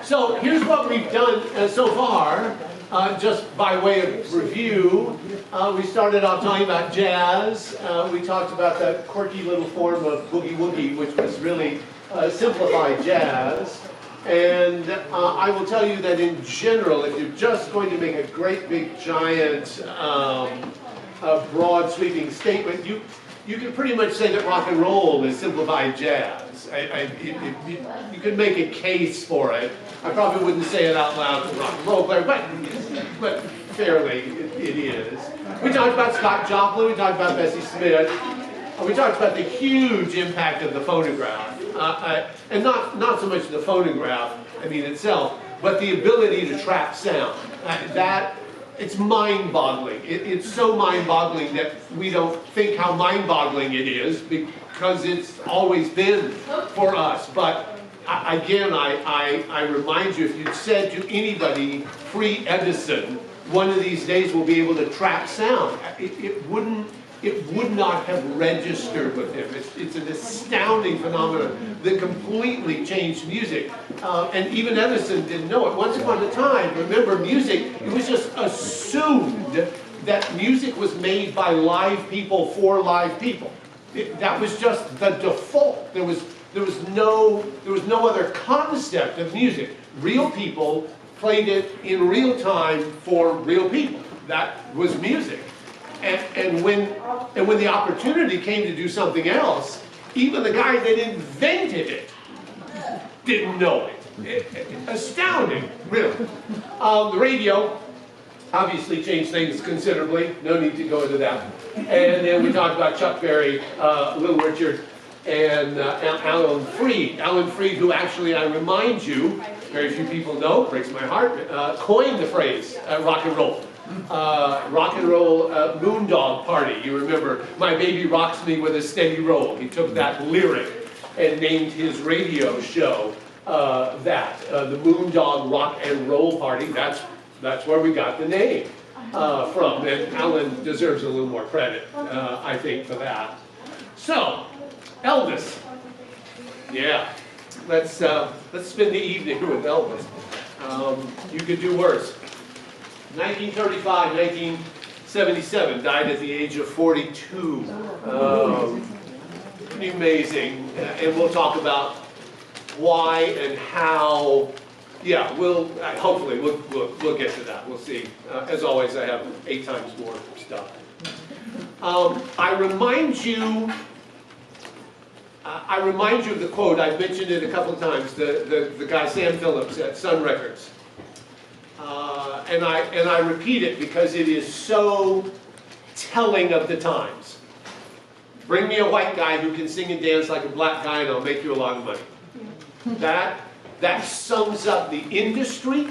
So here's what we've done so far, just by way of review. We started off talking about jazz. We talked about that quirky little form of boogie woogie, which was really simplified jazz. And I will tell you that in general, if you're just going to make a great big giant broad sweeping statement, you can pretty much say that rock and roll is simplified jazz. You can make a case for it. I probably wouldn't say it out loud to rock and roll player, but fairly it is. We talked about Scott Joplin, we talked about Bessie Smith, we talked about the huge impact of the phonograph. And not so much the phonograph, itself, but the ability to trap sound. It's mind-boggling. It's so mind-boggling that we don't think how mind-boggling it is because it's always been for us. But again, I remind you, if you'd said to anybody pre-Edison, one of these days we'll be able to trap sound, it would not have registered with him. It's an astounding phenomenon that completely changed music. And even Edison didn't know it. Once upon a time, remember, music, it was just assumed that music was made by live people for live people. That was just the default. There was no other concept of music. Real people played it in real time for real people. That was music. And when the opportunity came to do something else, even the guy that invented it didn't know it. Astounding, really. The radio obviously changed things considerably. No need to go into that. And then we talked about Chuck Berry, Little Richard, and Alan Freed. Alan Freed, who actually, I remind you, very few people know, breaks my heart, coined the phrase rock and roll. Rock and roll moon dog party. You remember, my baby rocks me with a steady roll. He took that lyric and named his radio show the Moon Dog Rock and Roll Party. That's where we got the name from. And Alan deserves a little more credit, I think, for that. So, Elvis. Yeah, let's spend the evening with Elvis. You could do worse. 1935, 1977, died at the age of 42. Pretty amazing. And we'll talk about why and how. Yeah, hopefully we'll get to that. We'll see. As always, I have 8 times more stuff. I remind you of the quote. I've mentioned it a couple of times. The guy Sam Phillips at Sun Records. And I repeat it because it is so telling of the times. Bring me a white guy who can sing and dance like a black guy and I'll make you a lot of money. That sums up the industry,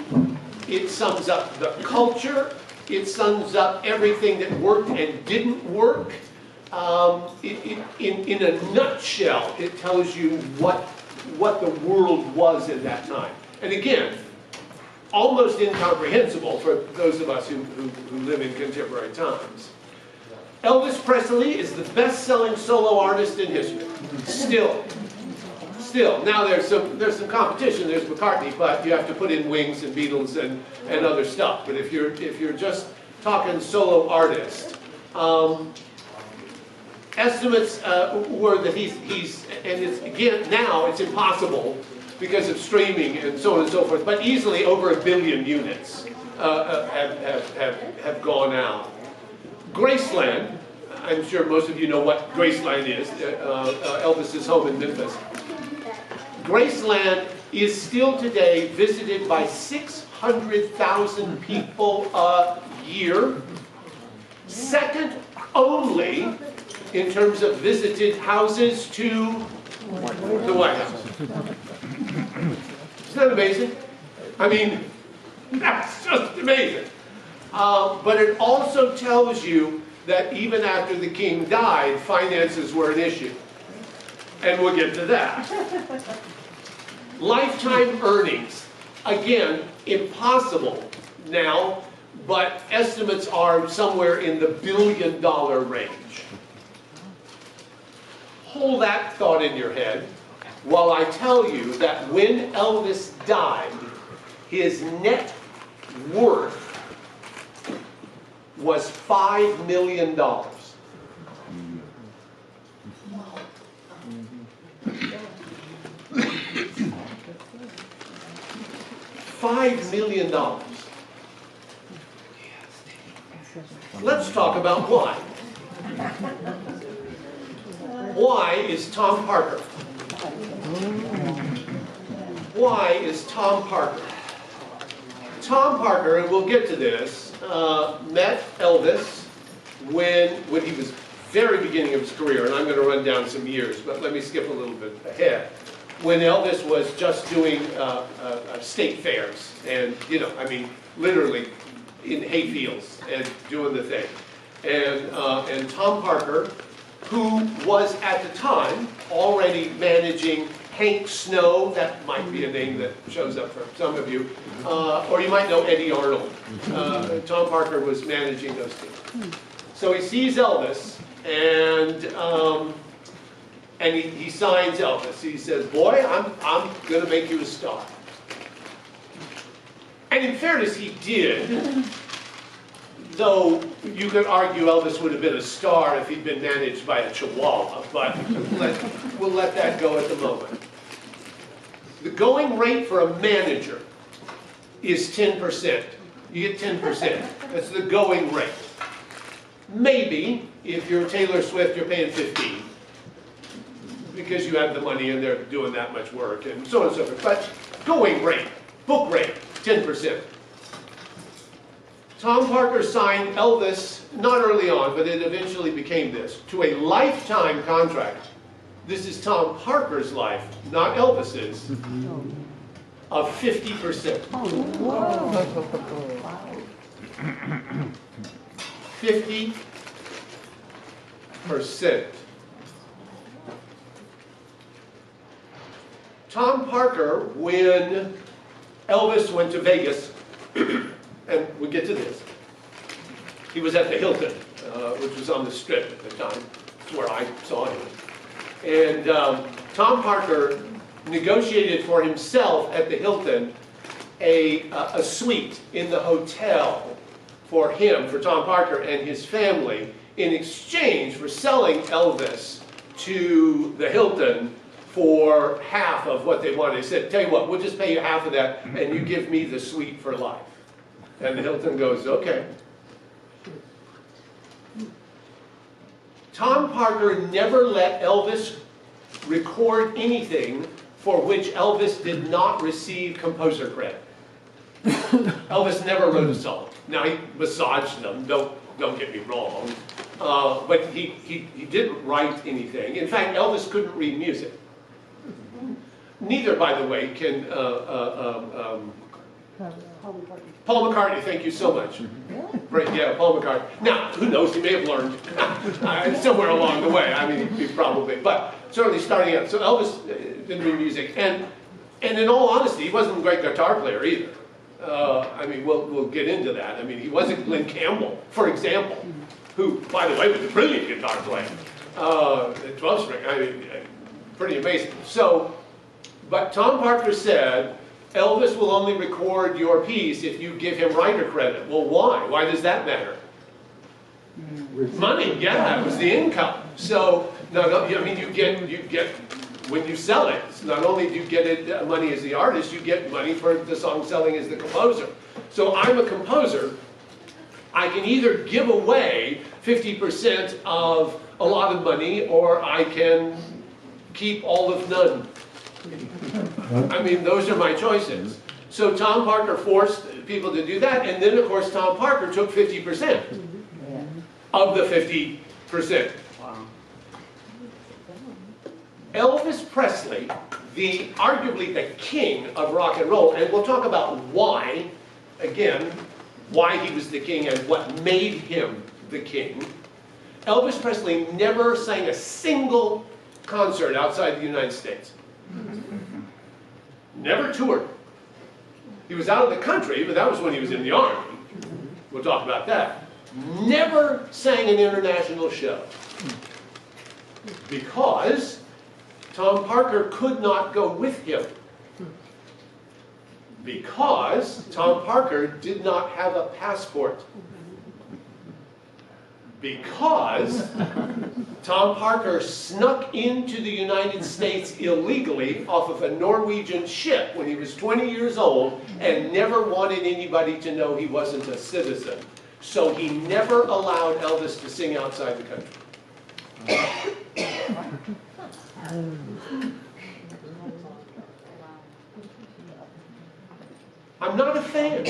it sums up the culture, it sums up everything that worked and didn't work. In a nutshell, it tells you what the world was at that time. And again, almost incomprehensible for those of us who live in contemporary times. Elvis Presley is the best-selling solo artist in history. Still. Now there's some competition. There's McCartney, but you have to put in Wings and Beatles and other stuff. But if you're just talking solo artist, estimates were that he's and it's again now it's impossible because of streaming and so on and so forth, but easily over 1 billion units have gone out. Graceland, I'm sure most of you know what Graceland is, Elvis's home in Memphis. Graceland is still today visited by 600,000 people a year, second only in terms of visited houses to the White House. Isn't that amazing? That's just amazing. But it also tells you that even after the king died, finances were an issue. And we'll get to that. Lifetime earnings. Again, impossible now, but estimates are somewhere in the $1 billion range. Hold that thought in your head while I tell you that when Elvis died, his net worth was $5 million. $5 million. Let's talk about why. Why is Tom Parker? Why is Tom Parker? Tom Parker, and we'll get to this, met Elvis when he was very beginning of his career, and I'm going to run down some years, but let me skip a little bit ahead. When Elvis was just doing state fairs, and I mean, literally in hayfields and doing the thing. And Tom Parker, who was at the time already managing Hank Snow, that might be a name that shows up for some of you, or you might know Eddie Arnold. Tom Parker was managing those teams. So he sees Elvis, and he signs Elvis. He says, "Boy, I'm going to make you a star." And in fairness, he did. Though you could argue Elvis would have been a star if he'd been managed by a chihuahua, but we'll let that go at the moment. The going rate for a manager is 10%. You get 10%. That's the going rate. Maybe, if you're Taylor Swift, you're paying 15%. Because you have the money and they're doing that much work, and so on and so forth. But going rate, book rate, 10%. Tom Parker signed Elvis, not early on, but it eventually became this, to a lifetime contract. This is Tom Parker's life, not Elvis's, of 50%. 50%. Tom Parker, when Elvis went to Vegas, and we'll get to this, he was at the Hilton, which was on the Strip at the time. That's where I saw him. And Tom Parker negotiated for himself at the Hilton a suite in the hotel for him, for Tom Parker and his family, in exchange for selling Elvis to the Hilton for half of what they wanted. He said, "Tell you what, we'll just pay you half of that, and you give me the suite for life." And the Hilton goes, "Okay." Tom Parker never let Elvis record anything for which Elvis did not receive composer credit. Elvis never wrote a song. Now, he massaged them, don't get me wrong, but he didn't write anything. In fact, Elvis couldn't read music. Neither, by the way, can Paul McCartney, thank you so much. Right, yeah, Paul McCartney. Now, who knows, he may have learned somewhere along the way. I mean, he probably, but certainly starting out. So Elvis didn't read music, and in all honesty, he wasn't a great guitar player either. I mean, we'll get into that. I mean, he wasn't Glenn Campbell, for example, who, by the way, was a brilliant guitar player. 12-string, I mean, pretty amazing. So, but Tom Parker said, Elvis will only record your piece if you give him writer credit. Well, why? Why does that matter? Money, yeah, it was the income. So, I mean, you get when you sell it. Not only do you get money as the artist, you get money for the song selling as the composer. So I'm a composer. I can either give away 50% of a lot of money, or I can keep all of none. I mean, those are my choices. So Tom Parker forced people to do that, and then, of course, Tom Parker took 50% of the 50%. Wow. Elvis Presley, arguably the king of rock and roll, and we'll talk about why, again, why he was the king and what made him the king. Elvis Presley never sang a single concert outside the United States. Never toured. He was out of the country, but that was when he was in the Army. We'll talk about that. Never sang an international show. Because Tom Parker could not go with him. Because Tom Parker did not have a passport. Because Tom Parker snuck into the United States illegally off of a Norwegian ship when he was 20 years old and never wanted anybody to know he wasn't a citizen. So he never allowed Elvis to sing outside the country. I'm not a fan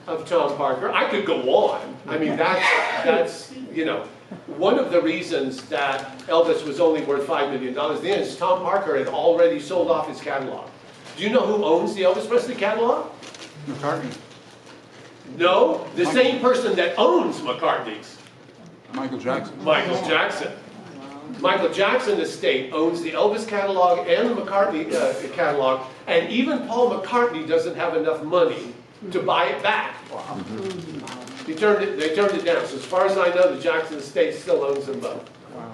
of Tom Parker. I could go on. I mean, that's you know, one of the reasons that Elvis was only worth $5 million then is Tom Parker had already sold off his catalog. Do you know who owns the Elvis Presley catalog? McCartney. No, the same person that owns McCartney's. Michael Jackson. Michael Jackson. Michael Jackson estate owns the Elvis catalog and the McCartney catalog, and even Paul McCartney doesn't have enough money to buy it back. Wow. They turned it down. So as far as I know, the Jackson estate still owns them both. Wow.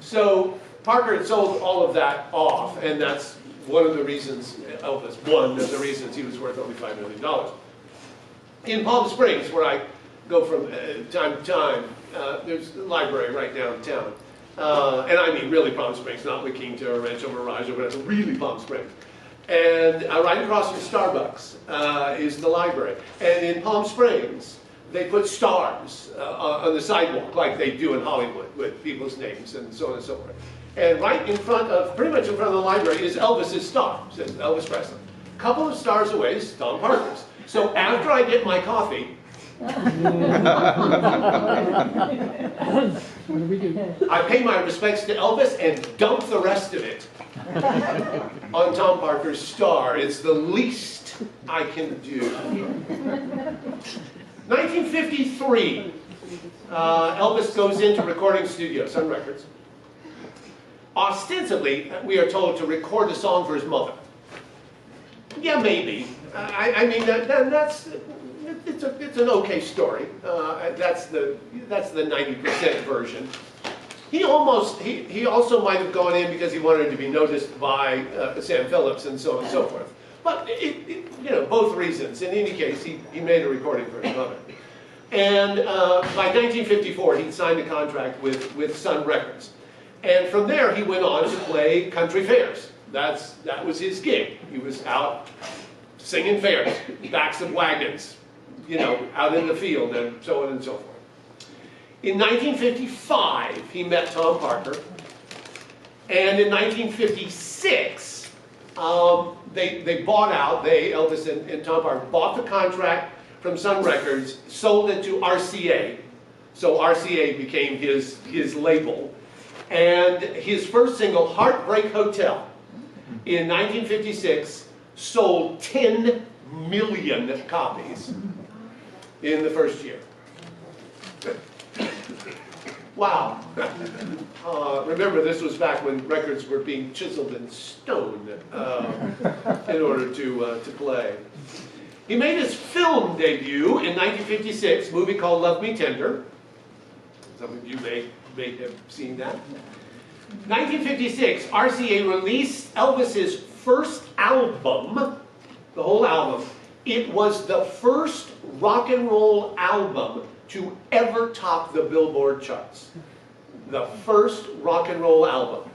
So Parker had sold all of that off, and that's one of the reasons Elvis, one of the reasons he was worth only $5 million. In Palm Springs, where I go from time to time, there's a library right downtown. And I mean really Palm Springs, not La Quinta or Rancho Mirage or whatever, really Palm Springs. And right across from Starbucks is the library. And in Palm Springs, they put stars on the sidewalk like they do in Hollywood with people's names and so on and so forth. And right in front of, pretty much in front of the library is Elvis's star, it says Elvis Presley. A couple of stars away is Tom Parker's. So after I get my coffee, I pay my respects to Elvis and dump the rest of it on Tom Parker's star. It's the least I can do. 1953, Elvis goes into recording studio, Sun Records. Ostensibly, we are told to record a song for his mother. Yeah, maybe. I mean, it's an okay story. That's the 90% version. He also might have gone in because he wanted to be noticed by Sam Phillips and so on and so forth. But you know, both reasons. In any case, he made a recording for his mother. And by 1954, he signed a contract with Sun Records. And from there, he went on to play country fairs. That was his gig. He was out singing fairs, backs of wagons, you know, out in the field and so on and so forth. In 1955, he met Tom Parker. And in 1956, they bought out, Elvis and Tom Parker, bought the contract from Sun Records, sold it to RCA. So RCA became his label. And his first single, Heartbreak Hotel, in 1956, sold 10 million copies in the first year. Wow. Remember, this was back when records were being chiseled in stone in order to play. He made his film debut in 1956, a movie called Love Me Tender. Some of you may have seen that. 1956, RCA released Elvis's first album, the whole album. It was the first rock and roll album to ever top the Billboard charts. The first rock and roll album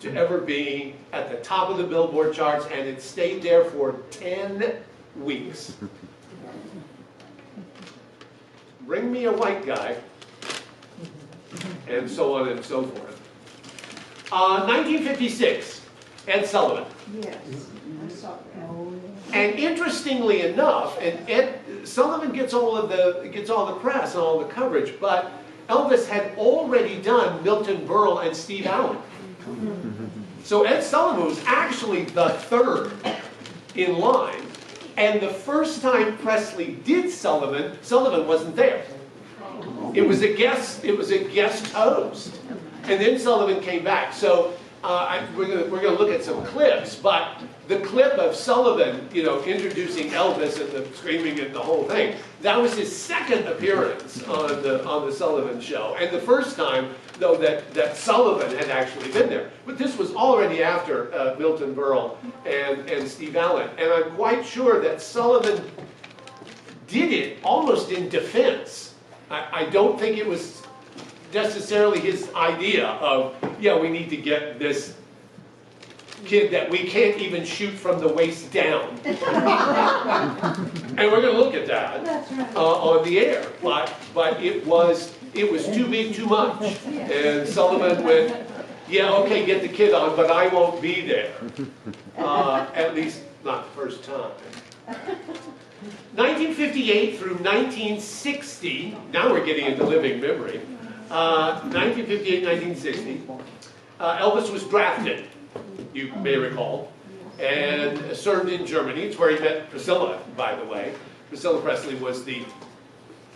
to ever be at the top of the Billboard charts, and it stayed there for 10 weeks. Bring me a white guy, and so on and so forth. 1956, Ed Sullivan. Yes, I saw that. And interestingly enough, and Ed Sullivan gets all the press and all the coverage, but Elvis had already done Milton Berle and Steve Allen. So Ed Sullivan was actually the third in line. And the first time Presley did Sullivan, Sullivan wasn't there. It was a guest host. And then Sullivan came back. So we're going to look at some clips, but the clip of Sullivan, you know, introducing Elvis and the screaming and the whole thing, that was his second appearance on the Sullivan show. And the first time, though, that Sullivan had actually been there. But this was already after Milton Berle and Steve Allen. And I'm quite sure that Sullivan did it almost in defense. I don't think it was necessarily his idea of, yeah, we need to get this kid that we can't even shoot from the waist down. And we're going to look at that on the air. But it was too big, too much. And Sullivan went, yeah, okay, get the kid on, but I won't be there. At least not the first time. 1958 through 1960, now we're getting into living memory. 1958, 1960, Elvis was drafted, you may recall, and served in Germany. It's where he met Priscilla, by the way. Priscilla Presley was the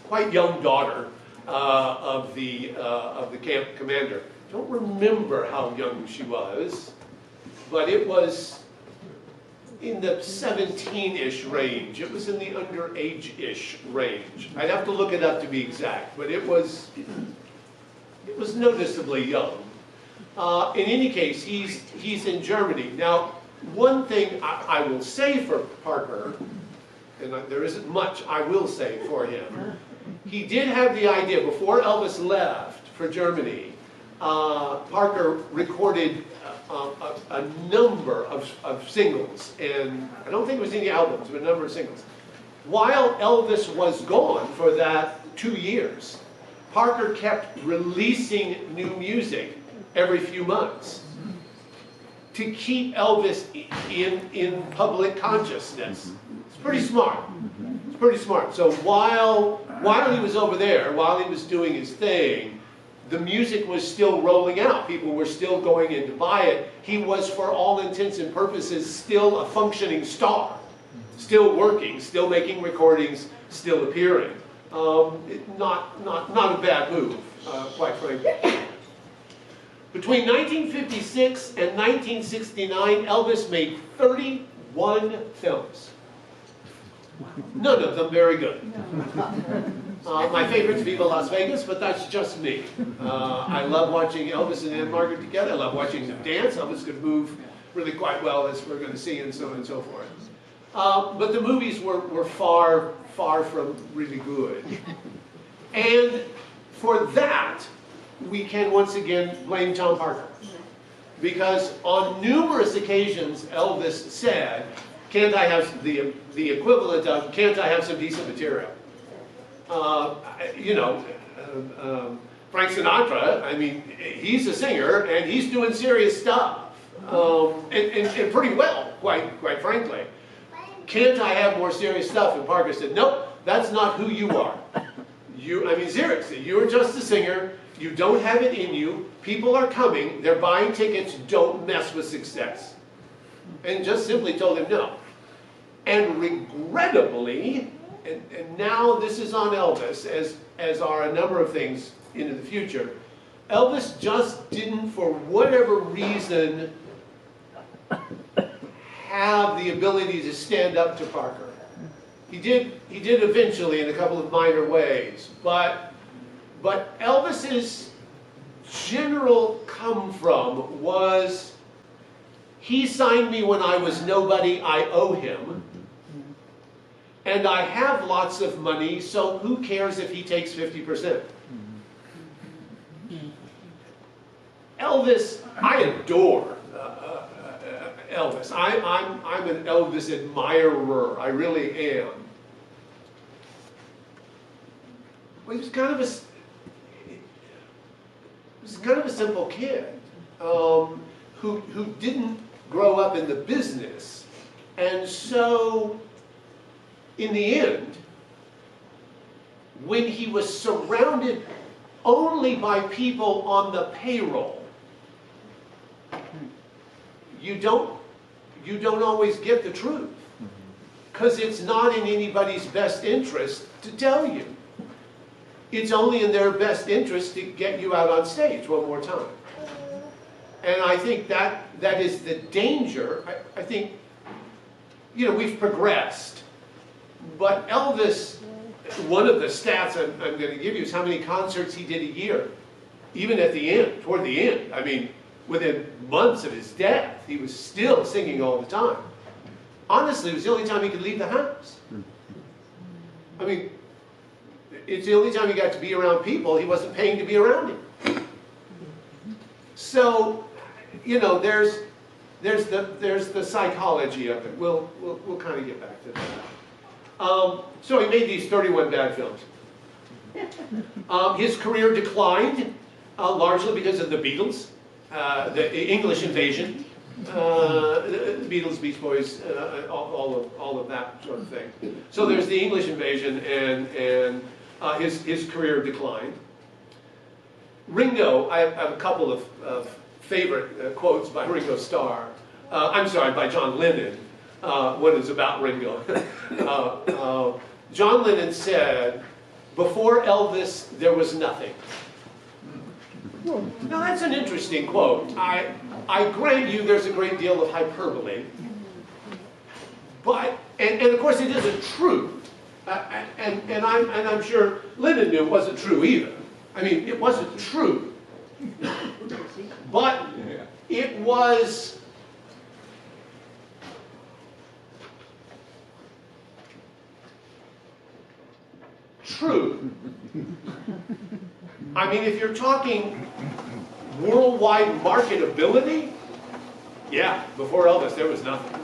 quite young daughter of the camp commander. I don't remember how young she was, but it was in the 17-ish range. It was in the underage-ish range. I'd have to look it up to be exact, but it was noticeably young. In any case, he's in Germany. Now, one thing I will say for Parker, and there isn't much I will say for him, he did have the idea, before Elvis left for Germany, Parker recorded a number of singles, and I don't think it was any albums, but a number of singles. While Elvis was gone for that 2 years, Parker kept releasing new music every few months to keep Elvis in public consciousness. It's pretty smart. It's pretty smart. So while he was over there, while he was doing his thing, the music was still rolling out. People were still going in to buy it. He was, for all intents and purposes, still a functioning star. Still working, still making recordings, still appearing. Not a bad move, quite frankly. Between 1956 and 1969, Elvis made 31 films. None of them very good. My favorite's Viva Las Vegas, but that's just me. I love watching Elvis and Ann Margaret together. I love watching them dance. Elvis could move really quite well, as we're going to see, and so on and so forth. But the movies were far, far from really good. And for that, we can once again blame Tom Parker. Because on numerous occasions, Elvis said, can't I have the equivalent of, can't I have some decent material? Frank Sinatra, I mean, he's a singer and he's doing serious stuff. And pretty well, quite frankly. Can't I have more serious stuff? And Parker said, nope, that's not who you are. Seriously, you're just a singer. You don't have it in you. People are coming. They're buying tickets. Don't mess with success. And just simply told him no. And regrettably, and now this is on Elvis, as are a number of things into the future, Elvis just didn't, for whatever reason, have the ability to stand up to Parker. He did eventually in a couple of minor ways, but Elvis's general come from was, he signed me when I was nobody, I owe him, and I have lots of money, so who cares if he takes 50%? Elvis, I adore Elvis. I'm an Elvis admirer. I really am. Well, he was kind of a simple kid who didn't grow up in the business, and so in the end, when he was surrounded only by people on the payroll, you don't always get the truth, because it's not in anybody's best interest to tell you. It's only in their best interest to get you out on stage one more time. And I think that is the danger. I think you know, we've progressed. But Elvis, one of the stats I'm going to give you is how many concerts he did a year. Even at the end, toward the end. I mean, within months of his death, he was still singing all the time. Honestly, it was the only time he could leave the house. I mean, it's the only time he got to be around people he wasn't paying to be around him. So, you know, there's the psychology of it. We'll kind of get back to that. So he made these 31 bad films. His career declined largely because of the Beatles, the English invasion, the Beatles, Beach Boys, all of that sort of thing. So there's the English invasion, and his career declined. Ringo, I have a couple of favorite quotes by Ringo Starr. I'm sorry, by John Lennon. One is about Ringo. John Lennon said, "Before Elvis, there was nothing." Now that's an interesting quote. I grant you there's a great deal of hyperbole. But, and of course it isn't true. And I'm sure Lennon knew it wasn't true either. I mean, it wasn't true. But it was true. I mean, if you're talking worldwide marketability, yeah, before Elvis there was nothing.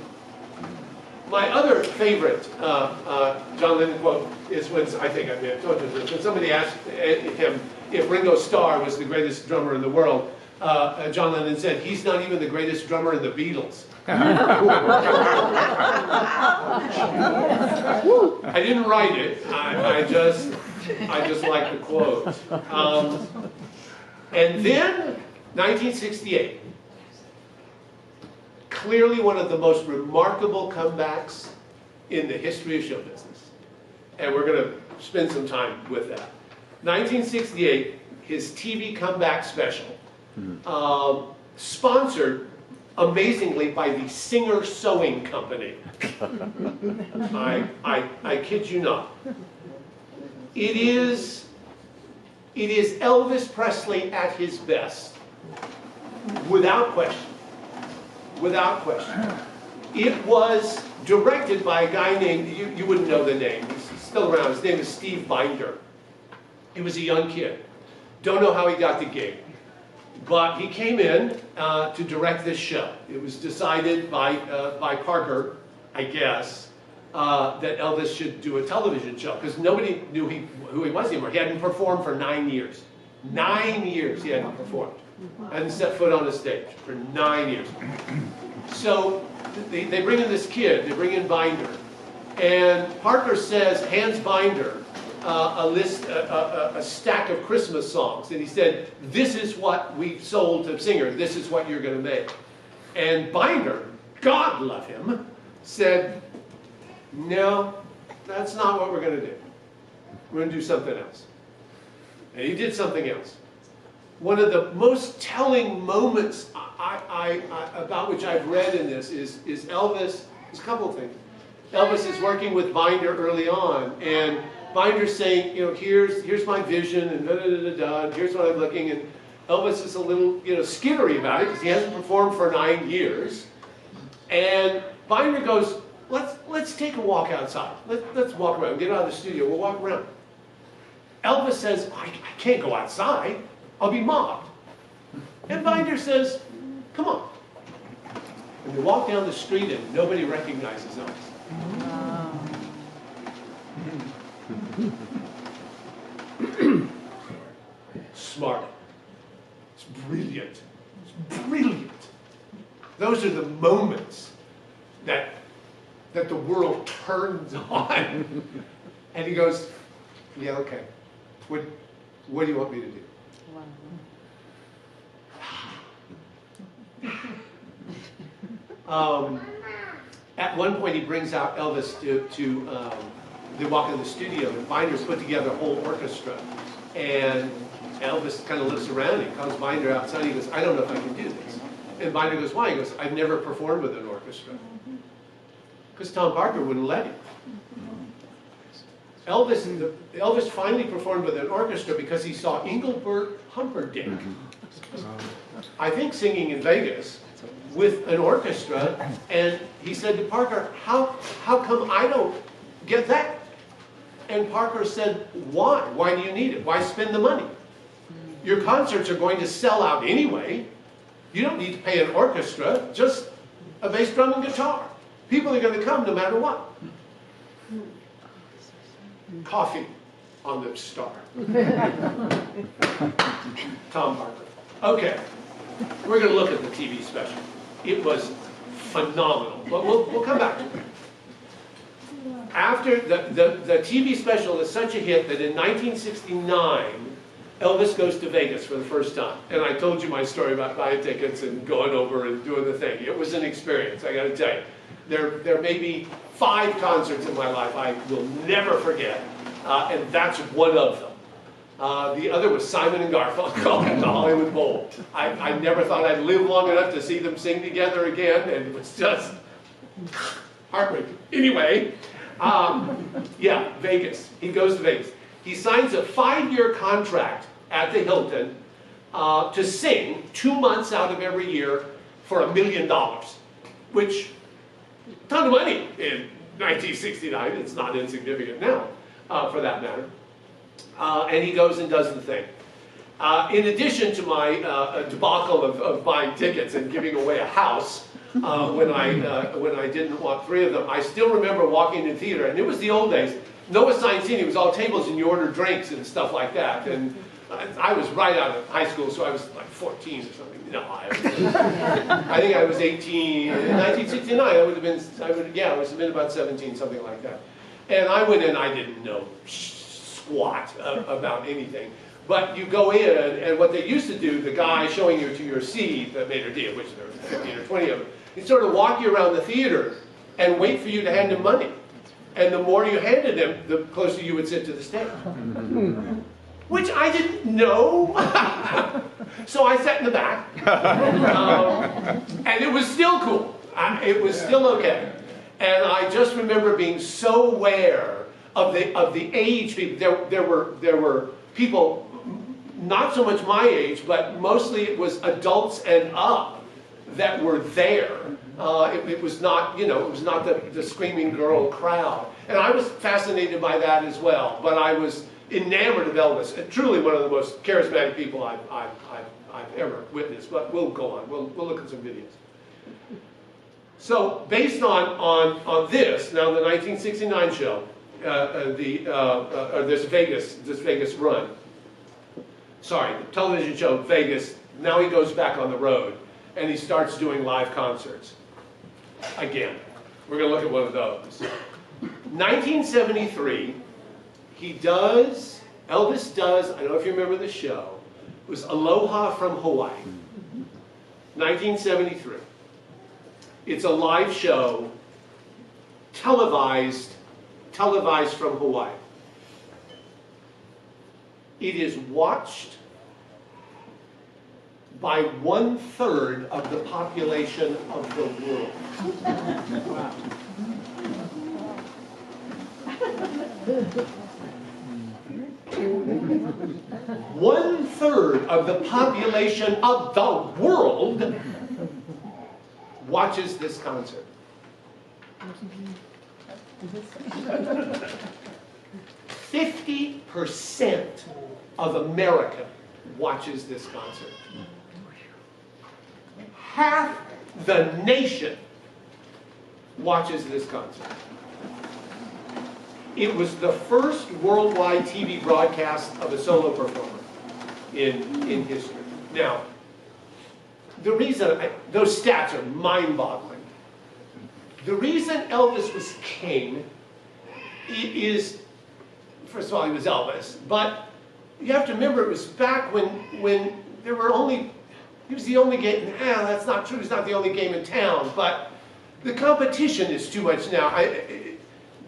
My other favorite John Lennon quote is when, I think I may have told you this, when somebody asked him if Ringo Starr was the greatest drummer in the world, John Lennon said, "He's not even the greatest drummer in the Beatles." I didn't write it. I just like the quote. And then 1968. Clearly one of the most remarkable comebacks in the history of show business. And we're going to spend some time with that. 1968, his TV comeback special, sponsored, amazingly, by the Singer Sewing Company. I kid you not. It is Elvis Presley at his best, without question. Without question. It was directed by a guy named, you wouldn't know the name, he's still around, his name is Steve Binder. He was a young kid. Don't know how he got the gig. But he came in to direct this show. It was decided by Parker, I guess, that Elvis should do a television show, because nobody knew who he was anymore. He hadn't performed for 9 years. 9 years he hadn't performed. Hadn't set foot on a stage for 9 years. So they bring in this kid, they bring in Binder. And Parker says, hands Binder a stack of Christmas songs. And he said, "This is what we sold to singers, this is what you're going to make." And Binder, God love him, said, "No, that's not what we're going to do. We're going to do something else." And he did something else. One of the most telling moments about which I've read in this is Elvis, there's a couple of things. Elvis is working with Binder early on, and Binder's saying, you know, here's my vision, and da-da-da-da-da, here's what I'm looking, and Elvis is a little, you know, skittery about it, because he hasn't performed for 9 years. And Binder goes, let's take a walk outside. Let's walk around, get out of the studio, we'll walk around. Elvis says, I can't go outside. I'll be mobbed. And Binder says, "Come on." And they walk down the street and nobody recognizes Elvis. Smart. It's brilliant. It's brilliant. Those are the moments that the world turns on. And he goes, "Yeah, okay. What do you want me to do?" At one point he brings out Elvis to they walk in the studio, and Binder's put together a whole orchestra. And Elvis kind of looks around, he calls Binder outside, he goes, "I don't know if I can do this." And Binder goes, "Why?" He goes, "I've never performed with an orchestra." because Tom Parker wouldn't let him. Elvis finally performed with an orchestra because he saw Engelbert Humperdinck, I think singing in Vegas, with an orchestra, and he said to Parker, how come I don't get that? And Parker said, why? Why do you need it? Why spend the money? Your concerts are going to sell out anyway. You don't need to pay an orchestra, just a bass drum and guitar. People are going to come no matter what. Coffee on the star. Tom Parker. Okay, we're going to look at the TV special. It was phenomenal, but we'll come back to it. After the TV special is such a hit that in 1969, Elvis goes to Vegas for the first time. And I told you my story about buying tickets and going over and doing the thing. It was an experience, I got to tell you. There may be 5 concerts in my life I will never forget, and that's one of them. The other was Simon and Garfunkel at the Hollywood Bowl. I never thought I'd live long enough to see them sing together again, and it was just heartbreaking. Anyway, yeah, Vegas. He goes to Vegas. He signs a 5-year contract at the Hilton to sing 2 months out of every year for $1 million, which, a ton of money in 1969. It's not insignificant now, for that matter. And he goes and does the thing. In addition to my debacle of buying tickets and giving away a house when I didn't want 3 of them, I still remember walking in theater, and it was the old days. No assigned seating. It was all tables, and you ordered drinks and stuff like that. And I was right out of high school, so I was like 14 or something. No, I think I was 18. In 1969, I would have been about 17, something like that. And I went in, I didn't know squat about anything. But you go in, and what they used to do, the guy showing you to your seat, the maitre d', which there were 15 or 20 of them, he'd sort of walk you around the theater and wait for you to hand him money. And the more you handed him, the closer you would sit to the stage. Which I didn't know. So I sat in the back. And it was still cool. It was still okay. And I just remember being so aware of the age people. There were people, not so much my age, but mostly it was adults and up that were there. It was not, it was not the screaming girl crowd. And I was fascinated by that as well. But I was enamored of Elvis. Truly one of the most charismatic people I've ever witnessed. But we'll go on. We'll look at some videos. So based on this, now the 1969 show, this Vegas run. Sorry, the television show Vegas. Now he goes back on the road and he starts doing live concerts. Again, we're going to look at one of those. 1973, Elvis does, I don't know if you remember the show, it was Aloha from Hawaii. 1973. It's a live show, televised from Hawaii. It is watched by 1/3 of the population of the world. Wow. One-third of the population of the world watches this concert. 50% of America watches this concert. Half the nation watches this concert. It was the first worldwide TV broadcast of a solo performer in history. Now, the reason, those stats are mind-boggling. The reason Elvis was king is, first of all, he was Elvis, but you have to remember it was back when there were only, he was the only game, that's not true, he's not the only game in town, but the competition is too much now.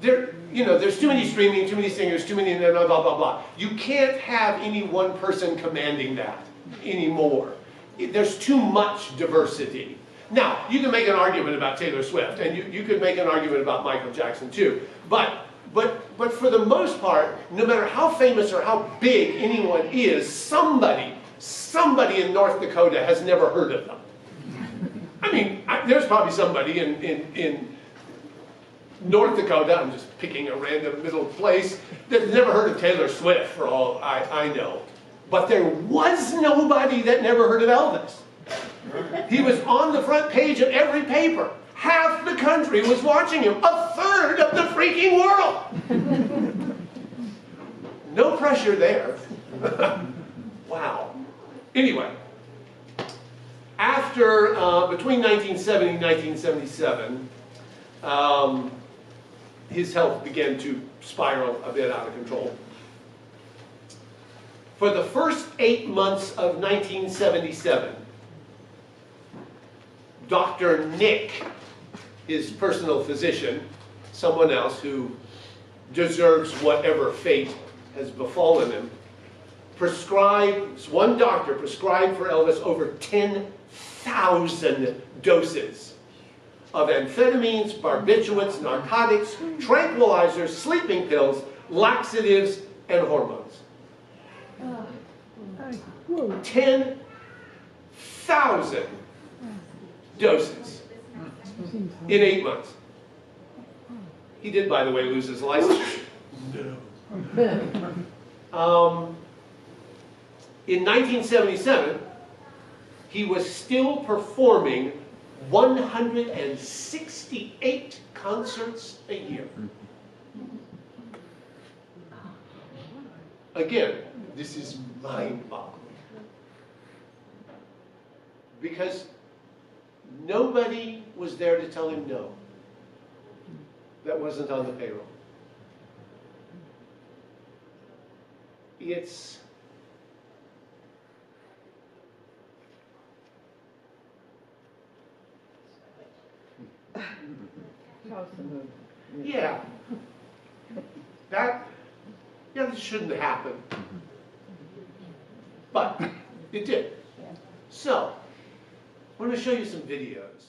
There's too many streaming, too many singers, too many blah, blah, blah, blah. You can't have any one person commanding that anymore. There's too much diversity. Now, you can make an argument about Taylor Swift, and you could make an argument about Michael Jackson too. But for the most part, no matter how famous or how big anyone is, somebody in North Dakota has never heard of them. I mean, there's probably somebody in North Dakota, I'm just picking a random middle place, that's never heard of Taylor Swift, for all I know. But there was nobody that never heard of Elvis. He was on the front page of every paper. Half the country was watching him. A third of the freaking world. No pressure there. Wow. Anyway, after, between 1970 and 1977, his health began to spiral a bit out of control. For the first 8 months of 1977, Dr. Nick, his personal physician, someone else who deserves whatever fate has befallen him, one doctor prescribed for Elvis over 10,000 doses of amphetamines, barbiturates, narcotics, tranquilizers, sleeping pills, laxatives, and hormones. 10,000 doses in 8 months. He did, by the way, lose his license. In 1977, he was still performing 168 concerts a year. Again, this is mind-boggling. Because nobody was there to tell him no. That wasn't on the payroll. It's yeah. That shouldn't happen. But it did. So, I'm going to show you some videos.